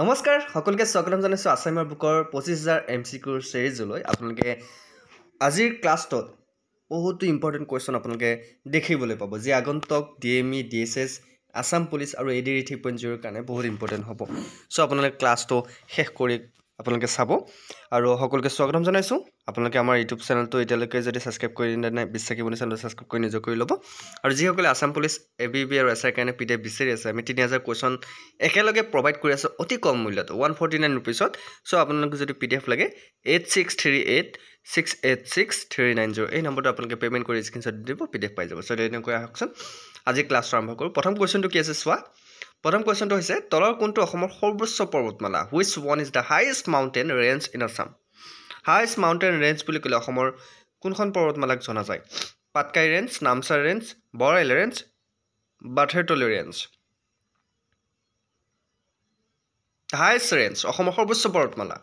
নমস্কাৰ সকলোকে স্বাগতম জনাইছোঁ আছামৰ বুকৰ 25000 MCQ সিৰিজলৈ আপোনালোকে আজিৰ ক্লাছটোত বহুতো ইম্পৰ্টেণ্ট কুৱেশ্যন আপোনালোকে দেখিবলৈ পাব যি আগন্তুক DME DSS আসাম পুলিচ আৰু ADR 3.0 কাৰণে বহুত ইম্পৰ্টেণ্ট হ'ব সো আপোনালোকে ক্লাছটো শেষ কৰি আপোনালোকে চাব আৰু সকলোকে স্বাগতম জনাইছোঁ আপোনালোকে আমাৰ ইউটিউব চেনেলটো এতিয়ালৈকে যদি সাবস্ক্ৰাইব কৰি নাই বিশ্বাসী বনি চেনেলটো সাবস্ক্ৰাইব কৰি নিজে কৰি ল'ব আৰু যিসকলে আসাম পুলিচ ABB আৰু SR কাৰণে PDF বিচাৰি আছে আমি 3000 কুৱেশ্যন একেলগে প্ৰভাইড কৰি আছোঁ অতি কম মূল্যত 149 रुपीसত সো আপোনালোকে যদি PDF লাগে 8638686390 এই নম্বৰটো আপোনালোকে পেমেন্ট কৰি স্ক্ৰিনশ্বট দিব PDF পাই যাব সো এনেকৈ আহকচোন আজি ক্লাছ আৰম্ভ কৰো প্ৰথম কোৱেশ্যনটো কি আছে সোৱা প্ৰথম কোৱেশ্যনটো হৈছে তলৰ কোনটো অসমৰ সৰ্বোচ্চ পৰ্বতমালা which one is the highest mountain range in Assam highest mountain range বুলি ক'লে অসমৰ কোনখন পৰ্বতমালাক জনা যায় পাটকাই ৰেঞ্জ নামচাৰ ৰেঞ্জ বৰাইল ৰেঞ্জ বাথেৰতলি ৰেঞ্জ highest range অসমৰ সৰ্বোচ্চ পৰ্বতমালা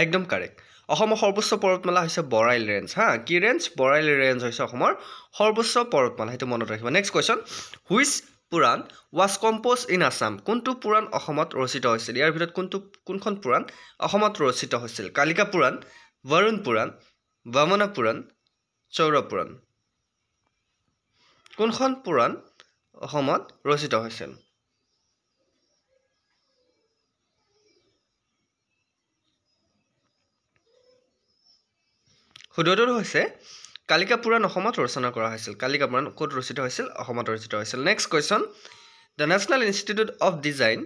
একদম কাৰেক্ট অসমৰ সৰ্বোচ্চ পৰ্বতমালা হৈছে বৰাইল ৰেঞ্জ হা কি ৰেঞ্জ বৰাইল ৰেঞ্জ হৈছে অসমৰ সৰ্বোচ্চ পৰ্বতমালা হেতু মনত ৰাখিব নেক্সট কোৱেশ্চন which পুৰাণ was composed in Assam কোনটো পুৰাণ অসমত ৰচিত হৈছিল ইয়াৰ ভিতৰত কোনখন পুৰাণ অসমত ৰচিত হৈছিল কালিকা পুৰাণ বৰুণ পুৰাণ বামনা পুৰাণ চৌৰা পুৰাণ কোনখন পুৰাণ অসমত ৰচিত হৈছিল শুদ্ধটো হৈছে কালিকা পুৰাণ অসমত ৰচনা কৰা হৈছিল কালিকা পুৰাণ ক'ত ৰচিত হৈছিল অসমত ৰচিত হৈছিল next question the National Institute of Design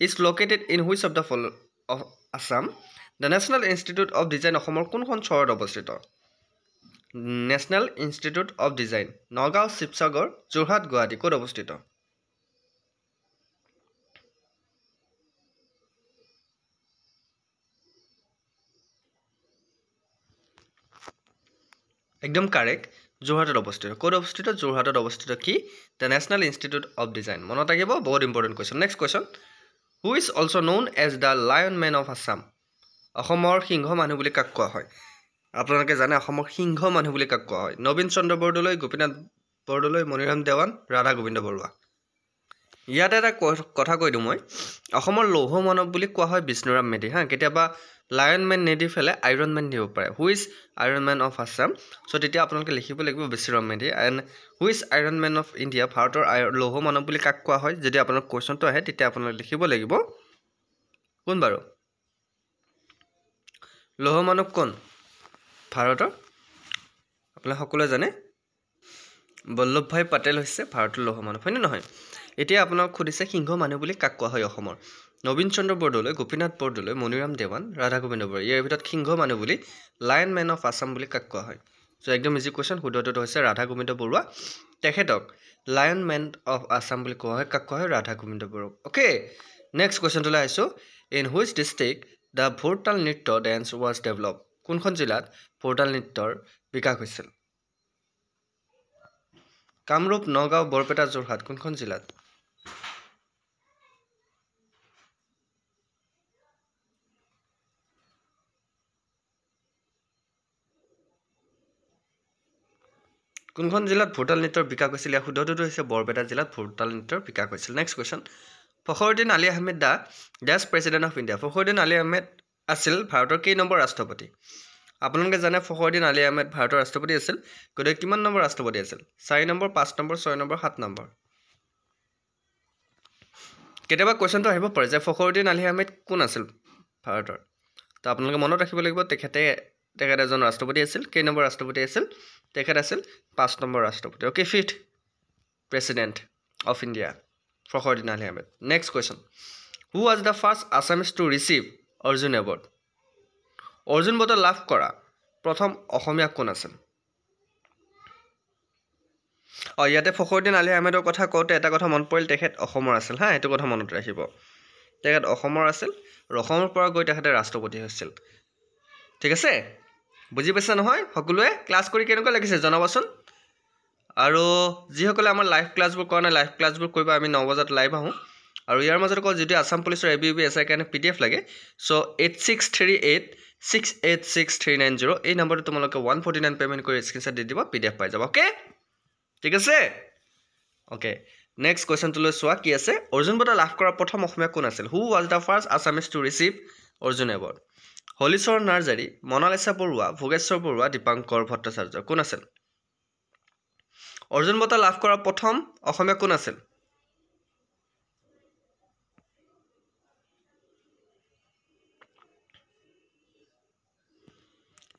is located in which of the following of Assam the National Institute of Design অসমৰ কোনখন চহৰত অৱস্থিত National Institute of Design Nagaon Sivasagar Jorhat Guwahati ক'ত অৱস্থিত একদম কাৰেক্ট যোৰহাটত অৱস্থিত ক'ত অৱস্থিত যোৰহাটত অৱস্থিত কি the National Institute of Design মনত ৰাখিব বহুত important question next question who is also known as the lion man of Assam অসমৰ সিংহ মানুহ বুলি কাক কোৱা হয় আপোনালোকে জানে অসমৰ সিংহ মানুহ বুলি কাক কোৱা হয় নবীন চন্দ্ৰ বৰদলৈ গোপীনাথ বৰদলৈ মনিৰাম দেৱান ৰাধা গোবিন্দ বৰুৱা ইয়াতে এটা কথা কৈ দিওঁ মই অসমৰ লৌহ মানৱ বুলি কোৱা হয় বিষ্ণুৰাম মেধি হা কেতিয়াবা লায়ন ম্যান নেদি ফেলে আইৰন ম্যান দিব পাৰে who is iron man of Assam so তেতিয়া আপোনালোকে লিখিব লাগিব Bishnuram Medhi and who is iron man of India ভাৰতৰ লৌহ মানৱ বুলি কাক কোৱা হয় যদি আপোনাৰ কোৱেশ্যনটো আহে তেতিয়া আপোনালোকে লিখিব লাগিব কোন বাৰু লৌহ মানৱ কোন ভাৰতৰ আপোনালোকে সকলোৱে জানে বল্লভভাই পটেল হৈছে ভাৰতৰ লৌহ মানৱ হয় নে নহয় এতিয়া আপোনাক খুদিছে সিংহ মানুহ বুলি কাক কোৱা হয় অসমৰ নবীন চন্দ্ৰ বৰদলৈ গোপীনাথ বৰদলৈ মনিৰাম দেৱান ৰাধা গোবিন্দ বৰুৱা ইয়াৰ ভিতৰত সিংহ মানুহ বুলি লায়ন ম্যান অফ আসাম বুলি কাক কোৱা হয় সো একদম ইজি কোৱেশ্চন শুদ্ধটো হৈছে ৰাধা গোবিন্দ বৰুৱা তেখেতক লায়ন ম্যান অফ আসাম বুলি কোৱা হয় কাক কোৱা হয় ৰাধা গোবিন্দ বৰুৱা ওকে নেক্সট কোৱেশ্চনটো লাইছো in which district the Bhortal নৃত্য ড্যান্স ওয়াজ ডেভেলপ কোনখন জিলাত ভোৰতাল নৃত্যৰ বিকাশ হৈছিল কামৰূপ নগাঁও বৰপেটা যোৰহাট কোনখন জিলাত কোনখন জিলাত ভোৰতাল নৃত্যৰ বিকাশ হৈছিল ইয়াৰ শুদ্ধটো হৈছে বৰপেটা জিলাত ভোৰতাল নৃত্যৰ বিকাশ হৈছিল next question Fakhruddin Ali Ahmed the dash president of India Fakhruddin Ali Ahmed আছিল ভাৰতৰ কেই নম্বৰ ৰাষ্ট্ৰপতি আপোনালোকে জানে ফখৰুদ্দিন আলী আহমেদ ভাৰতৰ ৰাষ্ট্ৰপতি আছিল গতিকে কিমান নম্বৰ ৰাষ্ট্ৰপতি আছিল 4 নম্বৰ 5 নম্বৰ 6 নম্বৰ 7 নম্বৰ কেতিয়াবা কোৱেশ্চনটো আহিব পাৰে যে ফখৰুদ্দিন আলী আহমেদ কোন আছিল ভাৰতৰ তো আপোনালোকে মনত ৰাখিব লাগিব তেখেতে এজন ৰাষ্ট্ৰপতি আছিল কেই নম্বৰ ৰাষ্ট্ৰপতি আছিল তেখেত আছিল 5 নম্বৰ ৰাষ্ট্ৰপতি okay fifth president of India Fakhruddin Ali Ahmed next question who was the first Assamese to receive Arjuna award Arjuna বঁটা লাভ কৰা প্ৰথম অসমীয়া কোন আছিল ইয়াতে ফখৰুদ্দিন আলী আহমেদৰ কথা কওঁতে এটা কথা মনত পৰিল তেখেত অসমৰ আছিল হা এইটো কথা মনত ৰাখিব তেখেত অসমৰ আছিল অসমৰ পৰা গৈ তেখেতে ৰাষ্ট্ৰপতি হৈছিল ঠিক আছে বুজি পাইছা নহয় সকলোৱে ক্লাছ কৰি কেনেকুৱা লাগিছে জনাবচোন আৰু যিসকলে আমাৰ লাইভ ক্লাছবোৰ কৰা নাই লাইভ ক্লাছবোৰ কৰিবা আমি 9 বজাত লাইভ আহোঁ আৰু ইয়াৰ মাজত কল যদি আসাম পুলিচৰ ABB SI কাৰণে PDF লাগে সো 8638686390 এই নম্বৰটো তোমালোকে 149 পেমেন্ট কৰি স্ক্ৰিনশ্বট দি দিবা PDF পাই যাবা ওকে ঠিক আছে ওকে নেক্সট কুৱেশ্যনটোলৈ চোৱা কি আছে অৰ্জুন বঁটা লাভ কৰা প্ৰথম অসমীয়া কোন আছিল who was the first Assamese to receive Arjuna award Holicharan Narzary Monalisa Baruah Bhogeswar Baruah Dipankar Bhattacharya কোন আছিল অৰ্জুন বঁটা লাভ কৰা প্ৰথম অসমীয়া কোন আছিল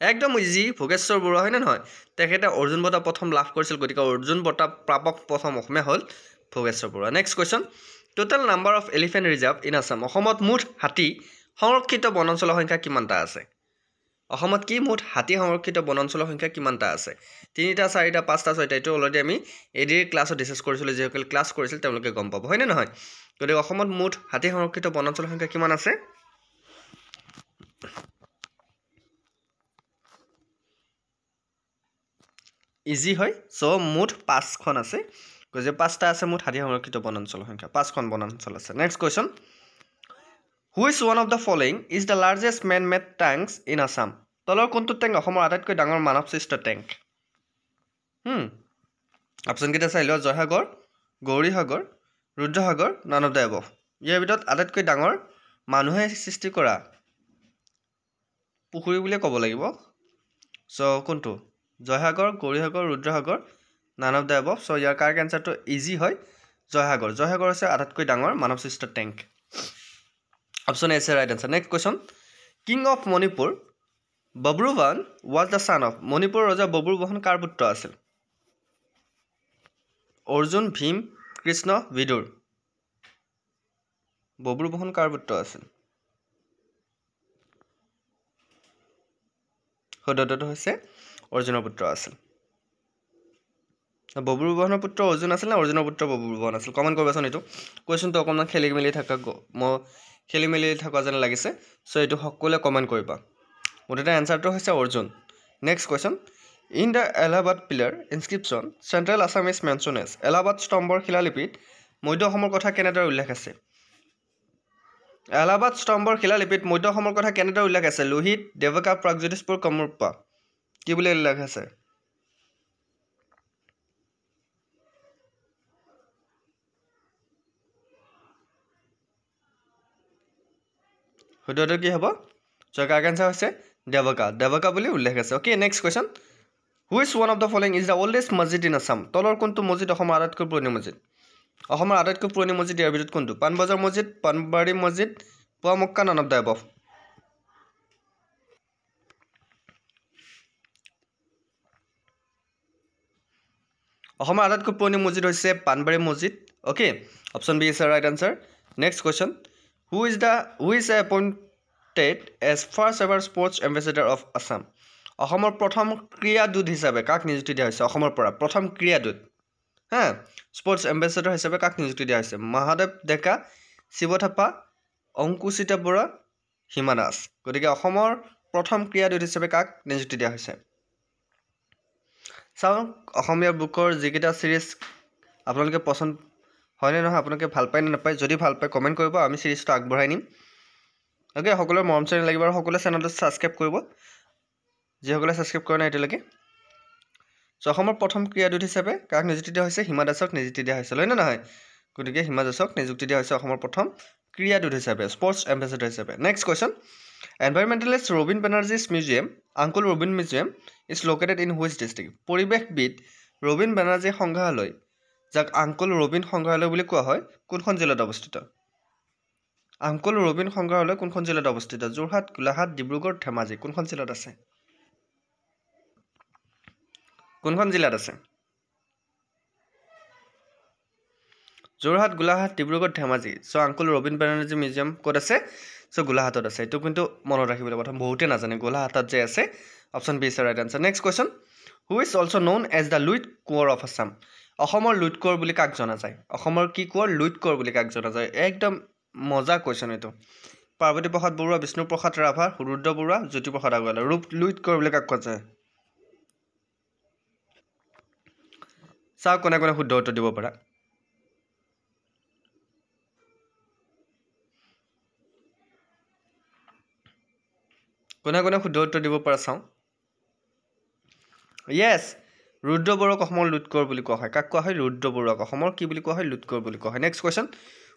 একদম ইজি ভোগেশ্বৰ বৰুৱা হয় নে নহয় তেখেতে অৰ্জুন বঁটা প্ৰথম লাভ কৰিছিল গতিকে অৰ্জুন বঁটা প্ৰাপক প্ৰথম অসমীয়া হ'ল Bhogeswar Barua next question total number of elephant reserve in Assam অসমত মুঠ হাতী সংৰক্ষিত বনাঞ্চলৰ সংখ্যা কিমানটা আছে অসমত কি মুঠ হাতী সংৰক্ষিত বনাঞ্চলৰ সংখ্যা কিমানটা আছে 3টা 4টা 5টা 6টা এইটো অলৰেডি আমি এডিৰ ক্লাছত ডিছকাছ কৰিছিলোঁ যিসকলে ক্লাছ কৰিছিল তেওঁলোকে গম পাব হয়নে নহয় গতিকে অসমত মুঠ হাতী সংৰক্ষিত বনাঞ্চলৰ সংখ্যা কিমান আছে ইজি হয় সো মুঠ 5খন আছে গতিকে 5টা আছে মুঠ হাতী সংৰক্ষিত বনাঞ্চলৰ সংখ্যা 5খন বনাঞ্চল আছে next question which one of the following is the largest man made tanks in Assam তলৰ কোনটো টেংক অসমৰ আটাইতকৈ ডাঙৰ মানৱ সৃষ্ট টেংক অপশ্যনকেইটা চাই লোৱা Joysagar Gaurisagar Rudrasagar none of the above ইয়াৰ ভিতৰত আটাইতকৈ ডাঙৰ মানুহে সৃষ্টি কৰা পুখুৰী বুলিয়ে ক'ব লাগিব চ' কোনটো Joysagar Gaurisagar Rudrasagar none of the above so' ইয়াৰ কাৰেক্ট এনচাৰটো ইজি হয় জয়সাগৰ হৈছে আটাইতকৈ ডাঙৰ মানৱ সৃষ্ট টেংক অপশ্যন এ আছে right answer next question king of Manipur Babruvahan was the son of মণিপুৰৰ ৰজা বব্ৰুৱাহন কাৰ পুত্ৰ আছিল অৰ্জুন ভীম কৃষ্ণ বিদুৰ বব্ৰুৱাহন কাৰ পুত্ৰ আছিল শুদ্ধটো হৈছে অৰ্জুনৰ পুত্ৰ আছিল বব্ৰুৱাহনৰ পুত্ৰ অৰ্জুন আছিল নে অৰ্জুনৰ পুত্ৰ বব্ৰুৱাহন আছিল কমেণ্ট কৰিবাচোন এইটো কুৱেশ্যনটো অকণমান খেলি মেলি থকা যেন লাগিছে চ' এইটো সকলোৱে কমেণ্ট কৰিবা মুঠতে এনচাৰটো হৈছে Arjun next question in the Allahabad pillar inscription central Assam is mention as Allahabad স্তম্ভৰ শিলালিপিত মধ্য অসমৰ কথা কেনেদৰে উল্লেখ আছে এলাহাবাদ স্তম্ভৰ শিলালিপিত মধ্য অসমৰ কথা কেনেদৰে উল্লেখ আছে লোহিত দেৱকা প্ৰাগজ্যোতিষপুৰ কামৰূপা কি বুলি উল্লেখ আছে শুদ্ধটো কি হ'ব চ' কাৰেক্ট এনচাৰ হৈছে দেৱকা বুলি উল্লেখ আছে okay next question which one of the following is the oldest মছজিদ ইন আছাম তলৰ কোনটো মছজিদ অসমৰ আটাইতকৈ পুৰণি মছজিদ অসমৰ আটাইতকৈ পুৰণি মছজিদ ইয়াৰ ভিতৰত কোনটো পাণবজাৰ মছজিদ পাণবাৰী মছজিদ Poa Mecca none of the above অসমৰ আটাইতকৈ পুৰণি মছজিদ হৈছে পাণবাৰী মছজিদ okay option B is the right answer next question who is appointed as first ever sports ambassador of Assam অসমৰ প্ৰথম ক্ৰীড়াদূত হিচাপে কাক নিযুক্তি দিয়া হৈছে অসমৰ পৰা প্ৰথম ক্ৰীড়াদূত স্পৰ্টছ এম্বেচেডাৰ হিচাপে কাক নিযুক্তি দিয়া হৈছে মহাদেৱ ডেকা শিৱ থাপা অংকুচিতা বৰা হিমা দাস গতিকে অসমৰ প্ৰথম ক্ৰীড়াদূত হিচাপে কাক নিযুক্তি দিয়া হৈছে চাওক অসমীয়া বুকৰ যিকেইটা চিৰিজ আপোনালোকে পচন্দ হয়নে নহয় আপোনালোকে ভাল পায় নে নাপায় যদি ভাল পায় কমেণ্ট কৰিব আমি চিৰিজটো আগবঢ়াই নিম অ'কে সকলোৰে মৰম চেনেল লাগিব আৰু সকলোৱে চেনেলটো ছাবস্ক্ৰাইব কৰিব যিসকলে ছাবস্ক্ৰাইব কৰা নাই এতিয়ালৈকে চ' অসমৰ প্ৰথম ক্ৰীড়াদূত হিচাপে কাক নিযুক্তি দিয়া হৈছে হিমা দাসক নিযুক্তি দিয়া হৈছিল হয় নে নহয় গতিকে হিমা দাসক নিযুক্তি দিয়া হৈছে অসমৰ প্ৰথম ক্ৰীড়াদূত হিচাপে স্পৰ্টছ এম্বেচেডাৰ হিচাপে next question environmentalist Robin Banerjee's museum আংকুল Robin museum is located in which district পৰিৱেশবিদ ৰবীন বেনাৰ্জী সংগ্ৰহালয় যাক আংকুল ৰবীন সংগ্ৰহালয় বুলি কোৱা হয় কোনখন জিলাত অৱস্থিত আংকুল ৰবীন সংগ্ৰহালয় কোনখন জিলাত অৱস্থিত যোৰহাট গোলাঘাট ডিব্ৰুগড় ধেমাজি কোনখন জিলাত আছে কোনখন জিলাত আছে যোৰহাট গোলাঘাট ডিব্ৰুগড় ধেমাজি চ' আংকুল ৰবীন বেনাৰ্জী মিউজিয়াম ক'ত আছে চ' গোলাঘাটত আছে এইটো কিন্তু মনত ৰাখিবলৈ প্ৰথম বহুতে নাজানে গোলাঘাটত যে আছে option B is the right answer next question who is also' known as the Luit Konwar of Assam অসমৰ লুইট কোঁৱৰ বুলি কাক জনা যায় অসমৰ কি কোঁৱৰ লুইট কোঁৱৰ বুলি কাক জনা যায় একদম মজা কুৱেশ্যন এইটো পাৰ্বতী প্ৰসাদ বৰুৱা বিষ্ণু প্ৰসাদ ৰাভা ৰুদ্ৰ বৰুৱা জ্যোতিপ্ৰসাদ আগৰৱালা লুইট কোঁৱৰ বুলি কাক কোৱা যায় চাওক কোনে কোনে শুদ্ধ উত্তৰ দিব পাৰা কোনে কোনে শুদ্ধ উত্তৰ দিব পাৰা চাওঁ য়েছ ৰুদ্ৰ বৰুৱাক অসমৰ লুটকৰ বুলি কোৱা হয় কাক কোৱা হয় ৰুদ্ৰ বৰুৱাক অসমৰ কি বুলি কোৱা হয় লুটকৰ বুলি কোৱা হয় next question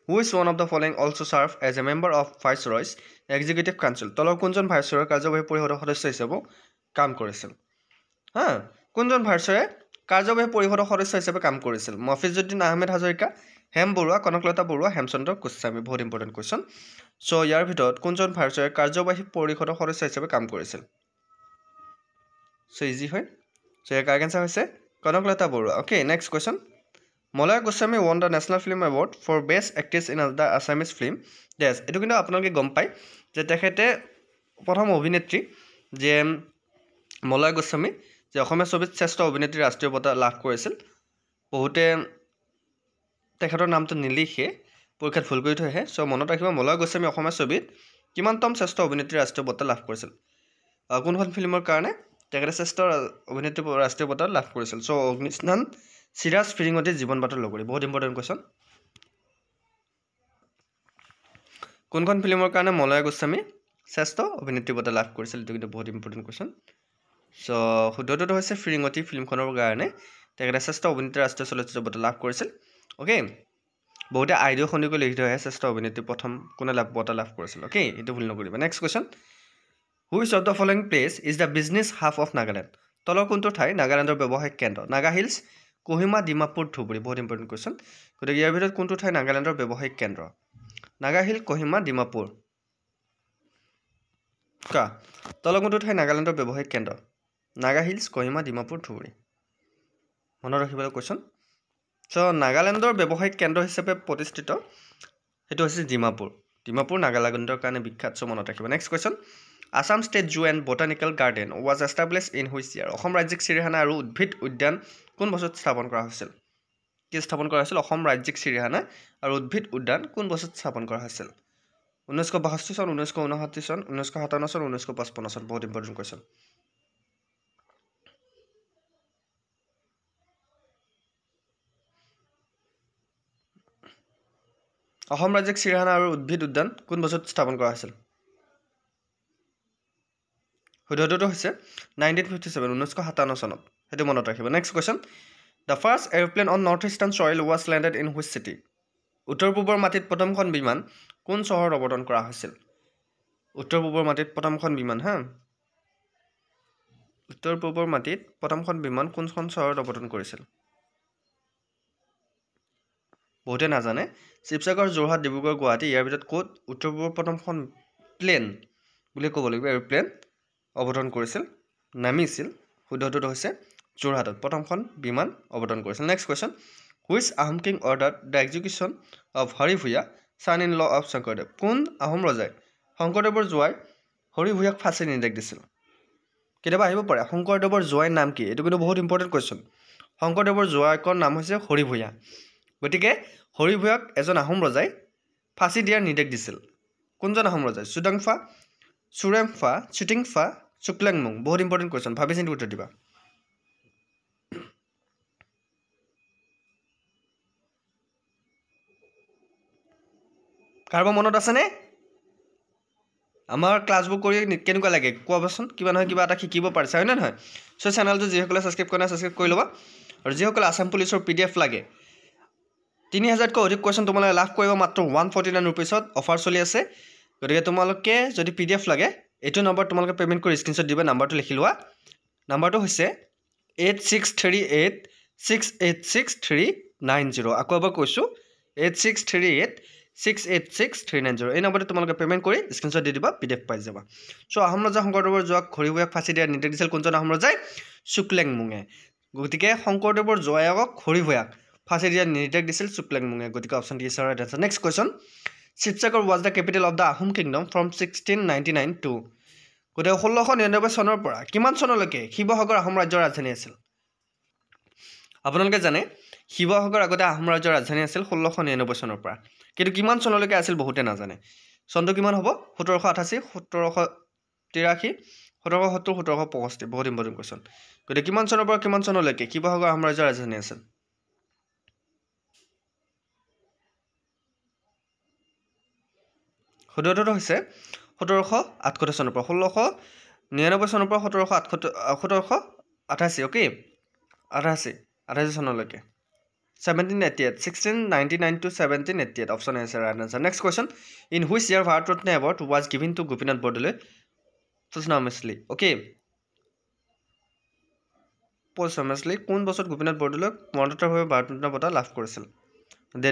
who is one of the following also serve as a member of viceroy's executive council তলৰ কোনজন ভাইচৰয়ৰ কাৰ্যবাহী পৰিষদৰ সদস্য হিচাপে কাম কৰিছিল হা কোনজন ভাইচৰয়ে কাৰ্যবাহী পৰিষদৰ সদস্য হিচাপে কাম কৰিছিল মফিজুদ্দিন আহমেদ হাজৰিকা হেম বৰুৱা কনকলতা বৰুৱা হেমচন্দ্ৰ গোস্বামী বহুত ইম্পৰ্টেণ্ট কোৱেশ্চন চ' ইয়াৰ ভিতৰত কোনজন ভাইচৰয়ে কাৰ্যবাহী পৰিষদৰ সদস্য হিচাপে কাম কৰিছিল চ' ইজি হয় চ' ইয়াৰ কাৰেক্ট এনচাৰ হৈছে Kanaklata Barua okay next question Malaya Goswami won the national film award for best actress in the Assamese film ডেছ এইটো কিন্তু আপোনালোকে গম পায় যে তেখেতে প্ৰথম অভিনেত্ৰী যে মলয়া গোস্বামী যে অসমীয়া ছবিত শ্ৰেষ্ঠ অভিনেত্ৰী ৰাষ্ট্ৰীয় বঁটা লাভ কৰিছিল বহুতে তেখেতৰ নামটো নিলিখে পৰীক্ষাত ভুল কৰি থৈ আহে চ' মনত ৰাখিব মলয়া গোস্বামী অসমীয়া ছবিত কিমানতম শ্ৰেষ্ঠ অভিনেত্ৰী ৰাষ্ট্ৰীয় বঁটা লাভ কৰিছিল কোনখন ফিল্মৰ কাৰণে তেখেতে শ্ৰেষ্ঠ অভিনেত্ৰী ৰাষ্ট্ৰীয় বঁটা লাভ কৰিছিল চ' অগ্নিস্নান চিৰাজ ফিৰিঙতি জীৱন বাটৰ লগৰী বহুত ইম্পৰ্টেণ্ট কুৱেশ্যন কোনখন ফিল্মৰ কাৰণে মলয়া গোস্বামী শ্ৰেষ্ঠ অভিনেত্ৰী বঁটা লাভ কৰিছিল এইটো কিন্তু বহুত ইম্পৰ্টেণ্ট কুৱেশ্যন চ' শুদ্ধটো হৈছে ফিৰিঙতি ফিল্মখনৰ কাৰণে তেখেতে শ্ৰেষ্ঠ অভিনেত্ৰী ৰাষ্ট্ৰীয় চলচ্চিত্ৰ বঁটা লাভ কৰিছিল অ'কে বহুতে আইডিঅ' খনিকৈ লিখি থৈ আহে শ্ৰেষ্ঠ অভিনেত্ৰী প্ৰথম কোনে বঁটা লাভ কৰিছিল অ'কে এইটো ভুল নকৰিবা next question which of the following place is the business hub of Nagaland তলৰ কোনটো ঠাই নাগালেণ্ডৰ ব্যৱসায়িক কেন্দ্ৰ নাগা হিলছ কোহিমা ডিমাপুৰ ধুবুৰী বহুত ইম্পৰ্টেণ্ট কুৱেশ্যন গতিকে ইয়াৰ ভিতৰত কোনটো ঠাই নাগালেণ্ডৰ ব্যৱসায়িক কেন্দ্ৰ নাগা হিল কোহিমা ডিমাপুৰ কা তলৰ কোনটো ঠাই নাগালেণ্ডৰ ব্যৱসায়িক কেন্দ্ৰ নাগা হিলছ কোহিমা ডিমাপুৰ ধুবুৰী মনত ৰাখিবলৈ কুৱেশ্যন চ' নাগালেণ্ডৰ ব্যৱসায়িক কেন্দ্ৰ হিচাপে প্ৰতিষ্ঠিত সেইটো হৈছে ডিমাপুৰ নাগালেণ্ডৰ কাৰণে বিখ্যাত চ' মনত ৰাখিব next question Assam state zoo and botanical garden was establish in which year Assam ৰাজ্যিক চিৰিয়াখানা আৰু উদ্ভিদ উদ্যান কোন বছৰত স্থাপন কৰা হৈছিল কি স্থাপন কৰা হৈছিল অসম ৰাজ্যিক চিৰিয়াখানা আৰু উদ্ভিদ উদ্যান কোন বছৰত স্থাপন কৰা হৈছিল 1962 চন 1959 চন 1957 চন 1955 চন বহুত ইম্পৰ্টেণ্ট কুৱেশ্যন অসম ৰাজ্যিক চিৰিয়াখানা আৰু উদ্ভিদ উদ্যান কোন বছৰত স্থাপন কৰা হৈছিল শুদ্ধটো হৈছে 1957 1957 চনত সেইটো মনত ৰাখিব next question the first aeroplane on north eastern soil was landed in which city উত্তৰ পূবৰ মাটিত প্ৰথমখন বিমান কোন চহৰত অৱতৰণ কৰা হৈছিল উত্তৰ পূবৰ মাটিত প্ৰথমখন বিমান উত্তৰ পূবৰ মাটিত প্ৰথমখন বিমান কোনখন চহৰত অৱতৰণ কৰিছিল বহুতে নাজানে শিৱসাগৰ যোৰহাট ডিব্ৰুগড় গুৱাহাটী ইয়াৰ ভিতৰত ক'ত উত্তৰ পূবৰ প্ৰথমখন প্লেন বুলি ক'ব লাগিব এৰোপ্লেন অৱতৰণ কৰিছিল নামিছিল শুদ্ধটো হৈছে যোৰহাটত প্ৰথমখন বিমান অৱতৰণ কৰিছিল next question which Ahom king ordered the execution of Hari Bhuyan son in law of Sankardev কোন আহোম ৰজাই শংকৰদেৱৰ জোৱাই হৰি ভূঞাক ফাঁচীৰ নিৰ্দেশ দিছিল কেতিয়াবা আহিব পাৰে শংকৰদেৱৰ জোৱাইৰ নাম কি এইটো কিন্তু বহুত ইম্পৰ্টেণ্ট কুৱেশ্যন শংকৰদেৱৰ জোৱাইকৰ নাম হৈছে হৰি ভূঞা গতিকে হৰি ভূঞাক এজন আহোম ৰজাই ফাঁচী দিয়াৰ নিৰ্দেশ দিছিল কোনজন আহোম ৰজাই চুডাংফা চুৰেমফা চুটিংফা চুকলেংমুং বহুত ইম্পৰ্টেণ্ট কুৱেশ্যন ভাবি চিন্তি উত্তৰ দিবা কাৰোবাৰ মনত আছেনে আমাৰ ক্লাছবোৰ কৰি কেনেকুৱা লাগে কোৱাচোন কিবা নহয় কিবা এটা শিকিব পাৰিছে হয় নে নহয় চ' চেনেলটো যিসকলে ছাবস্ক্ৰাইব কৰা নাই ছাবস্ক্ৰাইব কৰি ল'বা আৰু যিসকলে আছাম পুলিচৰ PDF লাগে 3000তকৈ অধিক কুৱেশ্যন তোমালোকে লাভ কৰিব মাত্ৰ 149 ৰুপিছত অফাৰ চলি আছে গতিকে তোমালোকে যদি PDF লাগে এইটো নম্বৰ তোমালোকে পে'মেণ্ট কৰি স্ক্ৰীনশ্বট দিবা নাম্বাৰটো লিখি লোৱা নাম্বাৰটো হৈছে 8638686390 আকৌ এবাৰ কৈছোঁ 8638686390 এই নম্বৰটো তোমালোকে পে'মেণ্ট কৰি স্ক্ৰীনশ্বট দি দিবা PDF পাই যাবা চ' আহোম ৰজা শংকৰদেৱৰ জোৱাইক হৰি ভূঞাক ফাঁচী দিয়াৰ নিৰ্দেশ দিছিল কোনজন আহোম ৰজাই চুকলেংমুঙে গতিকে শংকৰদেৱৰ জোৱাইকক হৰি ভূঞাক ফাঁচী দিয়াৰ নিৰ্দেশ দিছিল চুকলেংমুঙে গতিকে option D is right answer next question Sivasagar was the capital of the Ahom kingdom from 1699 to গতিকে 1699 চনৰ পৰা কিমান চনলৈকে শিৱসাগৰ আহোম ৰাজ্যৰ ৰাজধানী আছিল আপোনালোকে জানে শিৱসাগৰ আগতে আহোম ৰাজ্যৰ ৰাজধানী আছিল 1699 চনৰ পৰা কিন্তু কিমান চনলৈকে আছিল বহুতে নাজানে চনটো কিমান হ'ব 1788 1783 1770 1765 বহুত ইম্পৰ্টেণ্ট কুৱেশ্যন গতিকে কিমান চনৰ পৰা কিমান চনলৈকে শিৱসাগৰ আহোম ৰাজ্যৰ ৰাজধানী আছিল শুদ্ধটো হৈছে 1768 চনৰ পৰা 1699 চনৰ পৰা 1788 অ'কে 88 চনলৈকে 1788 1699 to 1788 option is right answer. Next question, in which year Bharat Ratna award was given to Gopinath Bordole posthumously? Okay, posthumously কোন বছৰত গোপীনাথ বৰদলৈ মৰণোত্তৰভাৱে ভাৰত ৰত্ন বঁটা লাভ কৰিছিল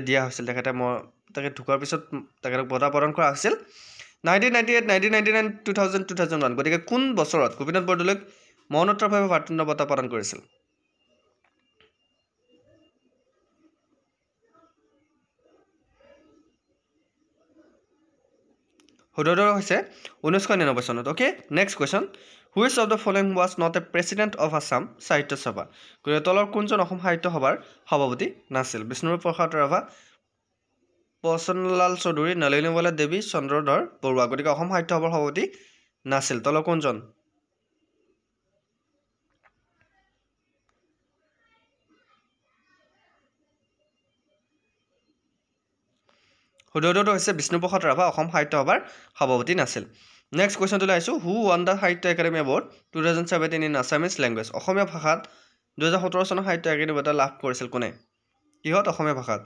দিয়া হৈছিল তেখেতে ঢুকাৰ পিছত তেখেতক বঁটা প্ৰদান কৰা হৈছিল 1998 1999 2000 2001 গতিকে কোন বছৰত গোপীনাথ বৰদলৈক মৰণোত্তৰভাৱে ভাৰত ৰত্ন বঁটা প্ৰদান কৰিছিল শুদ্ধটো হৈছে 1999 চনত okay next question which of the following was not a president of Assam সাহিত্য সভা গতিকে তলৰ কোনজন অসম সাহিত্য সভাৰ সভাপতি নাছিল বিষ্ণুপ্ৰসাদ প্ৰসাদ ৰাভা পচনলাল চৌধুৰী নলিনীবালা দেৱী চন্দ্ৰধৰ বৰুৱা গতিকে অসম সাহিত্য সভাৰ সভাপতি নাছিল তলৰ কোনজন শুদ্ধটো হৈছে বিষ্ণুপ্ৰসাদ ৰাভা অসম সাহিত্য সভাৰ সভাপতি নাছিল নেক্সট কোৱেশ্চনটো আহিছো who won the Sahitya Akademi award 2017 in Assamese language অসমীয়া ভাষাত 2017 চনৰ সাহিত্য একাডেমি বঁটা লাভ কৰিছিল কোনে কিহত অসমীয়া ভাষাত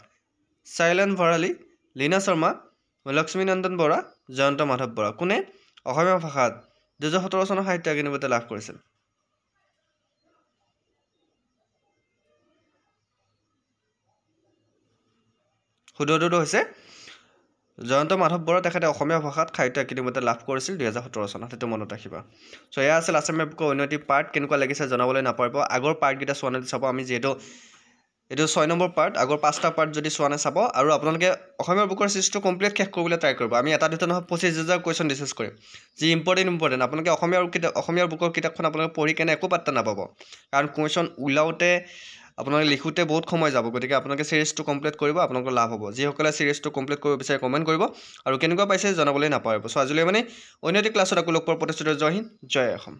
চাইলেন ভৰালী লীনা শৰ্মা লক্ষ্মীনন্দন বৰা জয়ন্ত মাধৱ বৰা কোনে অসমীয়া ভাষাত 2017 চনৰ সাহিত্য একাডেমি বঁটা লাভ কৰিছিল শুদ্ধটো হৈছে জয়ন্ত মাধৱ বৰা তেখেতে অসমীয়া ভাষাত সাহিত্য একাডেমি বঁটা লাভ কৰিছিল 2017 চনত সেইটো মনত ৰাখিবা সো এয়া আছিল আছামিজ বুকৰ উন্নতি পাৰ্ট কেনেকুৱা লাগিছে জনাবলৈ নাপাৰিব আগৰ পাৰ্টকেইটা চোৱা নাই চাব আমি যিহেতু এইটো 6 নম্বৰ পাৰ্ট আগৰ 5টা পাৰ্ট যদি চোৱা নাই চাব আৰু আপোনালোকে অসমীয়া বুকৰ সিৰিজটো কমপ্লিট শেষ কৰিবলৈ ট্ৰাই কৰিব আমি এটা দুটা নহয় 25000 কোৱেশ্চন ডিসকাস কৰিম যি ইম্পৰ্টেন্ট আপোনালোকে অসমীয়া বুকৰ কিতাপখন আপোনালোকে পঢ়ি কেনে একো পাত্তা নাপাব কাৰণ কোৱেশ্চন উলাওতে আপোনালোকে লিখোতে বহুত সময় যাব গতিকে আপোনালোকে সিৰিজটো কমপ্লিট কৰিব আপোনালোকৰ লাভ হ'ব যিসকলে সিৰিজটো কমপ্লিট কৰিব বিচাৰে কমেন্ট কৰিব আৰু কেনেকুৱা পাইছে জনাবলৈ নাপাৰিব সো আজিলৈ মানে উন্নতি ক্লাছত আকৌ লগ পোৱাৰ প্ৰতিশ্ৰুতি জয় হিন্দ জয় অসম